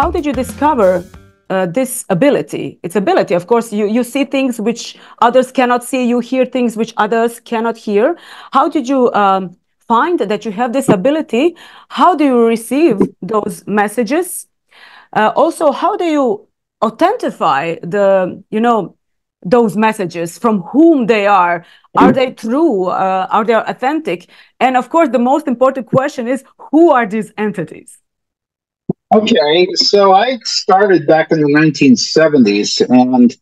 how did you discover this ability? It's ability, of course. You see things which others cannot see. You hear things which others cannot hear. How did you find that you have this ability? How do you receive those messages? Also, how do you authentify those messages, from whom they are? Are they true? Are they authentic? And of course, the most important question is, who are these entities? Okay, so I started back in the 1970s, and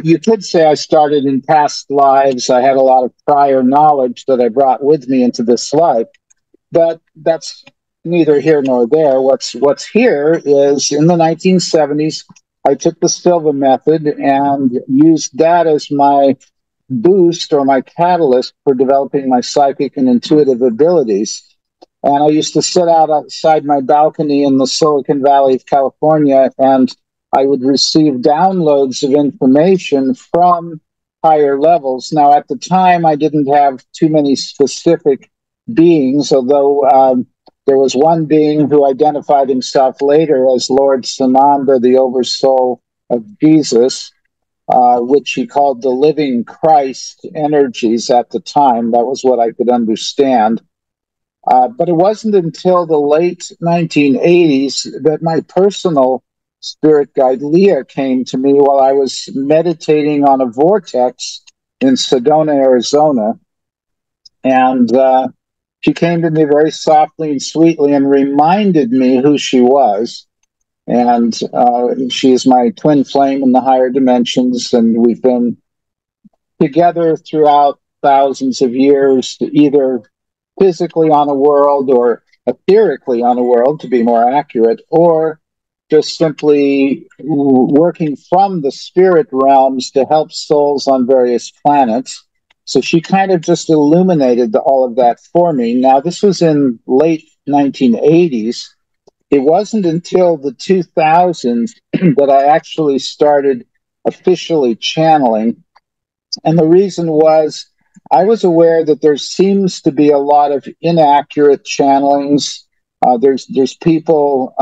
you could say I started in past lives. I had a lot of prior knowledge that I brought with me into this life, but that's neither here nor there. What's here is, in the 1970s, I took the Silva method and used that as my boost or my catalyst for developing my psychic and intuitive abilities. And I used to sit out outside my balcony in the Silicon Valley of California, and I would receive downloads of information from higher levels. Now, at the time, I didn't have too many specific beings, although there was one being who identified himself later as Lord Sananda, the Oversoul of Jesus, which he called the living Christ energies at the time. That was what I could understand. But it wasn't until the late 1980s that my personal spirit guide, Leah, came to me while I was meditating on a vortex in Sedona, Arizona. And she came to me very softly and sweetly and reminded me who she was. And she is my twin flame in the higher dimensions, and we've been together throughout thousands of years, either physically on a world or etherically on a world, to be more accurate, or just simply working from the spirit realms to help souls on various planets. So she kind of just illuminated all of that for me. Now, this was in late 1980s. It wasn't until the 2000s that I actually started officially channeling. And the reason was, I was aware that there seems to be a lot of inaccurate channelings. There's people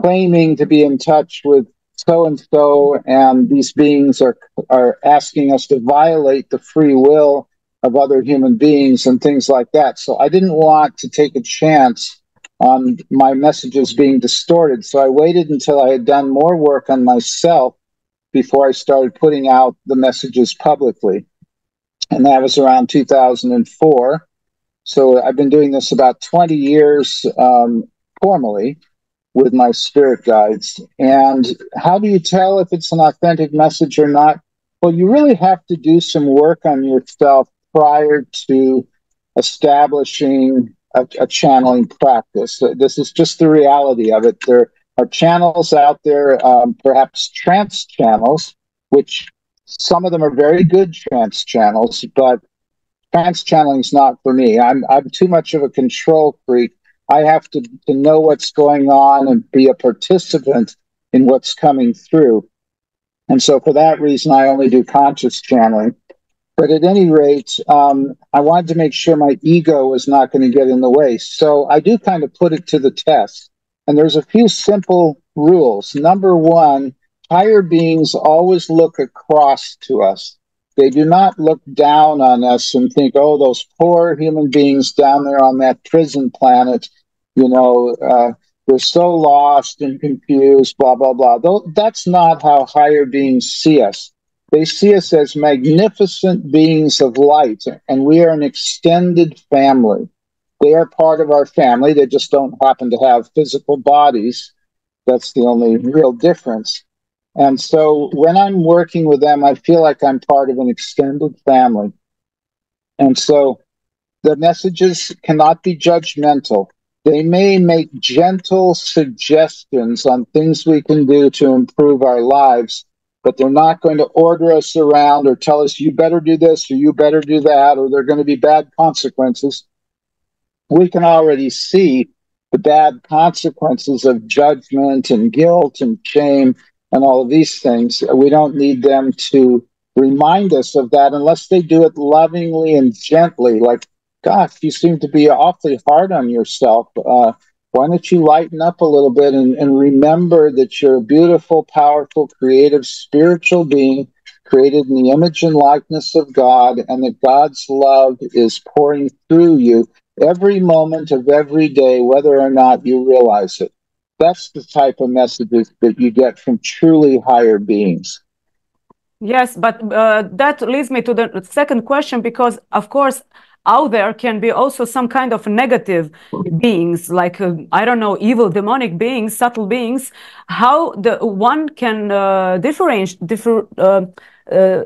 claiming to be in touch with so-and-so, and these beings are asking us to violate the free will of other human beings and things like that. So I didn't want to take a chance on my messages being distorted. So I waited until I had done more work on myself before I started putting out the messages publicly. And that was around 2004. So I've been doing this about 20 years formally with my spirit guides. And how do you tell if it's an authentic message or not? Well, you really have to do some work on yourself prior to establishing a channeling practice. This is just the reality of it. There are channels out there, perhaps trance channels, which some of them are very good trance channels, but trance channeling is not for me. I'm too much of a control freak. I have to know what's going on and be a participant in what's coming through. And so for that reason, I only do conscious channeling. But at any rate, I wanted to make sure my ego was not going to get in the way. So I do kind of put it to the test. And there's a few simple rules. Number one, higher beings always look across to us. They do not look down on us and think, oh, those poor human beings down there on that prison planet, they're so lost and confused, blah, blah, blah. That's not how higher beings see us. They see us as magnificent beings of light, and we are an extended family. They are part of our family. They just don't happen to have physical bodies. That's the only real difference. And so when I'm working with them, I feel like I'm part of an extended family. And so the messages cannot be judgmental. They may make gentle suggestions on things we can do to improve our lives, but they're not going to order us around or tell us, you better do this or you better do that, or there are going to be bad consequences. We can already see the bad consequences of judgment and guilt and shame and all of these things. We don't need them to remind us of that unless they do it lovingly and gently, like, gosh, you seem to be awfully hard on yourself. why don't you lighten up a little bit and remember that you're a beautiful, powerful, creative, spiritual being created in the image and likeness of God, and that God's love is pouring through you every moment of every day, whether or not you realize it. That's the type of messages that you get from truly higher beings. Yes, but that leads me to the second question, because, of course, out there can be also some kind of negative beings, like, I don't know, evil, demonic beings, subtle beings. How the one can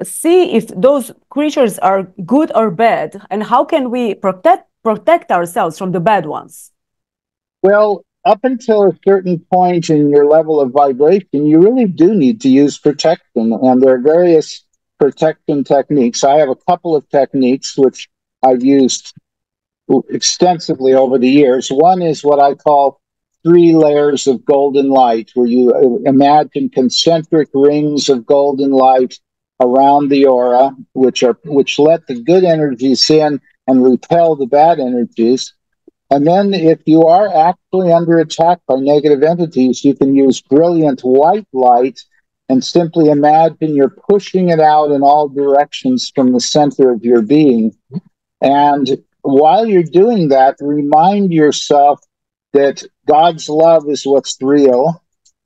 see if those creatures are good or bad, and how can we protect ourselves from the bad ones? Well, up until a certain point in your level of vibration, you really do need to use protection, and there are various protection techniques. I have a couple of techniques which I've used extensively over the years. One is what I call 3 layers of golden light, where you imagine concentric rings of golden light around the aura, which let the good energies in and repel the bad energies. And then if you are actually under attack by negative entities, you can use brilliant white light and simply imagine you're pushing it out in all directions from the center of your being. And while you're doing that, remind yourself that God's love is what's real,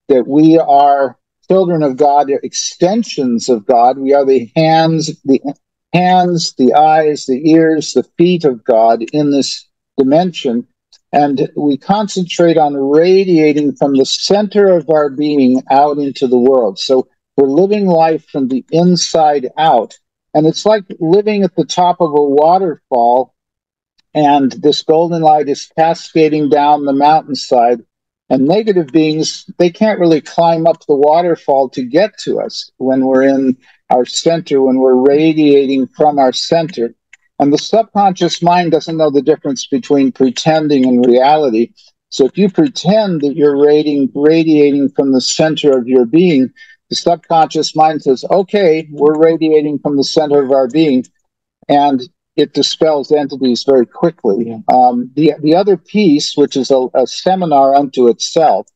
that we are children of God, extensions of God. We are the hands, the eyes, the ears, the feet of God in this dimension, and we concentrate on radiating from the center of our being out into the world. So we're living life from the inside out, and it's like living at the top of a waterfall, and this golden light is cascading down the mountainside, and negative beings, they can't really climb up the waterfall to get to us when we're in our center, when we're radiating from our center. And the subconscious mind doesn't know the difference between pretending and reality. So if you pretend that you're radiating from the center of your being, the subconscious mind says, okay, we're radiating from the center of our being, and it dispels entities very quickly. The other piece, which is a seminar unto itself,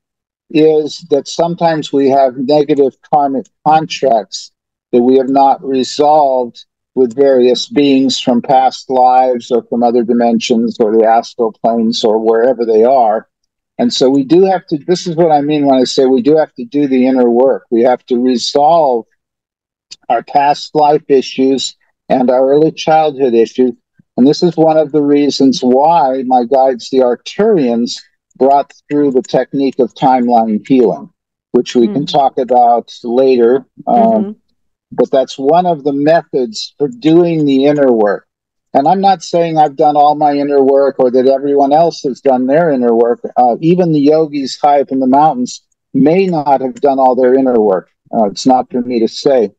is that sometimes we have negative karmic contracts that we have not resolved with various beings from past lives or from other dimensions or the astral planes or wherever they are. And so we do have to, this is what I mean when I say we do have to do the inner work. We have to resolve our past life issues and our early childhood issues. And this is one of the reasons why my guides, the Arcturians, brought through the technique of timeline healing, which we can talk about later. But that's one of the methods for doing the inner work. And I'm not saying I've done all my inner work or that everyone else has done their inner work. Even the yogis high up in the mountains may not have done all their inner work. It's not for me to say.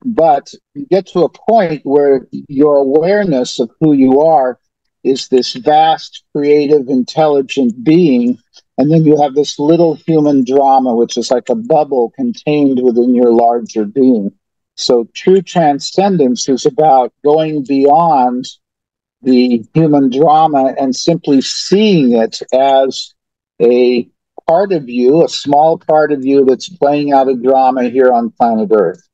But you get to a point where your awareness of who you are is this vast, creative, intelligent being. And then you have this little human drama, which is like a bubble contained within your larger being. So true transcendence is about going beyond the human drama and simply seeing it as a part of you, a small part of you that's playing out a drama here on planet Earth.